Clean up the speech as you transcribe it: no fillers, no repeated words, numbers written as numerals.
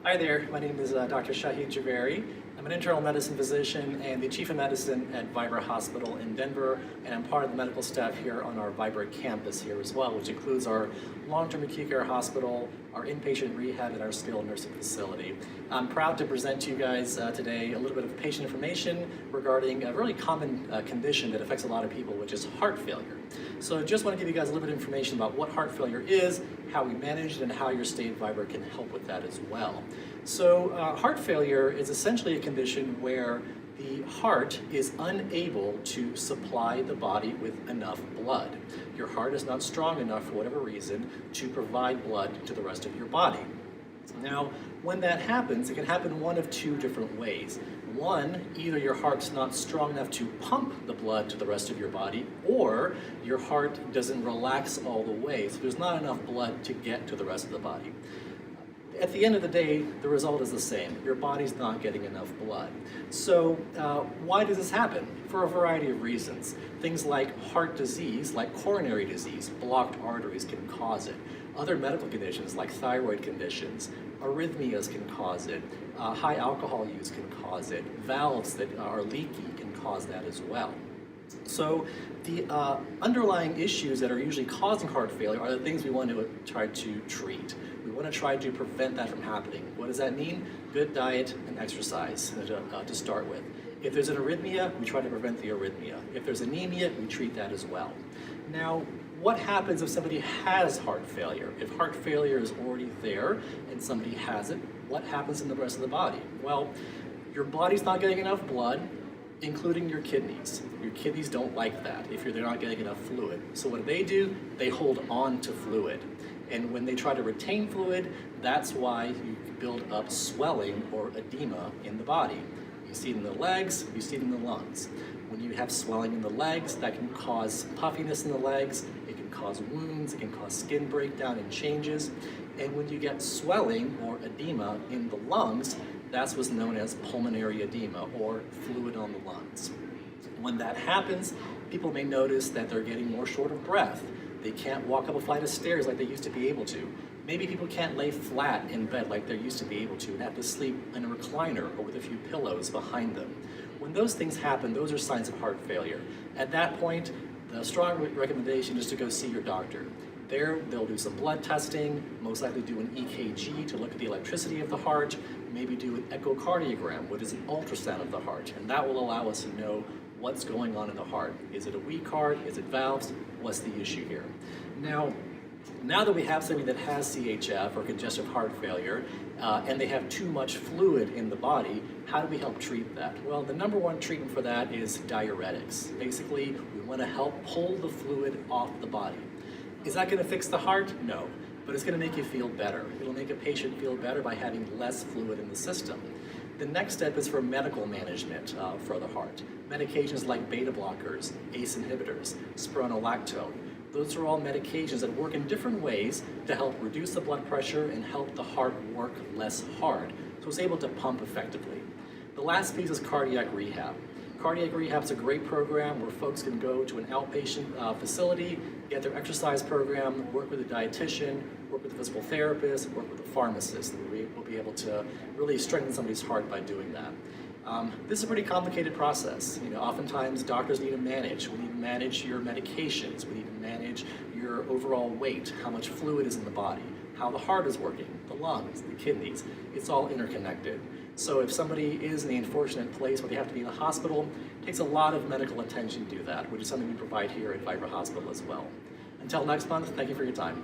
Hi there, my name is Dr. Shahid Javery. I'm an internal medicine physician and the chief of medicine at Vibra Hospital in Denver, and I'm part of the medical staff here on our Vibra campus here as well, which includes our long-term acute care hospital, our inpatient rehab, and our skilled nursing facility. I'm proud to present to you guys today a little bit of patient information regarding a really common condition that affects a lot of people, which is heart failure. So I just want to give you guys a little bit of information about what heart failure is, how we manage it, and how your state Vibra can help with that as well. So heart failure is essentially a condition where the heart is unable to supply the body with enough blood. Your heart is not strong enough for whatever reason to provide blood to the rest of your body. Now, when that happens, it can happen one of two different ways. One, either your heart's not strong enough to pump the blood to the rest of your body, or your heart doesn't relax all the way, so there's not enough blood to get to the rest of the body. At the end of the day, the result is the same. Your body's not getting enough blood. So why does this happen? For a variety of reasons. Things like heart disease, like coronary disease, blocked arteries can cause it. Other medical conditions like thyroid conditions, arrhythmias can cause it. High alcohol use can cause it. Valves that are leaky can cause that as well. So the underlying issues that are usually causing heart failure are the things we want to try to treat. We want to try to prevent that from happening. What does that mean? Good diet and exercise to start with. If there's an arrhythmia, we try to prevent the arrhythmia. If there's anemia, we treat that as well. Now, what happens if somebody has heart failure? If heart failure is already there and somebody has it, what happens in the rest of the body? Well, your body's not getting enough blood, including your kidneys. Your kidneys don't like that if they're not getting enough fluid. So what do? They hold on to fluid. And when they try to retain fluid, that's why you build up swelling or edema in the body. You see it in the legs, you see it in the lungs. When you have swelling in the legs, that can cause puffiness in the legs, it can cause wounds, it can cause skin breakdown and changes. And when you get swelling or edema in the lungs, that's what's known as pulmonary edema or fluid on the lungs. When that happens, people may notice that they're getting more short of breath. They can't walk up a flight of stairs like they used to be able to. Maybe people can't lay flat in bed like they used to be able to and have to sleep in a recliner or with a few pillows behind them. When those things happen, those are signs of heart failure. At that point, the strong recommendation is to go see your doctor. There, they'll do some blood testing, most likely do an EKG to look at the electricity of the heart, maybe do an echocardiogram, which is an ultrasound of the heart, and that will allow us to know what's going on in the heart. Is it a weak heart? Is it valves? What's the issue here? Now that we have somebody that has CHF or congestive heart failure, and they have too much fluid in the body, how do we help treat that? Well, the number one treatment for that is diuretics. Basically, we want to help pull the fluid off the body. Is that going to fix the heart? No, but it's going to make you feel better. It'll make a patient feel better by having less fluid in the system. The next step is for medical management for the heart. Medications like beta blockers, ACE inhibitors, spironolactone. Those are all medications that work in different ways to help reduce the blood pressure and help the heart work less hard, so it's able to pump effectively. The last piece is cardiac rehab. Cardiac rehab is a great program where folks can go to an outpatient facility, get their exercise program, work with a dietitian, work with a physical therapist, work with a pharmacist. We'll be able to really strengthen somebody's heart by doing that. This is a pretty complicated process. Oftentimes doctors need to manage. We need to manage your medications. We need to manage your overall weight, how much fluid is in the body, how the heart is working, the lungs, the kidneys. It's all interconnected. So if somebody is in the unfortunate place where they have to be in a hospital, it takes a lot of medical attention to do that, which is something we provide here at Vibra Hospital as well. Until next month, thank you for your time.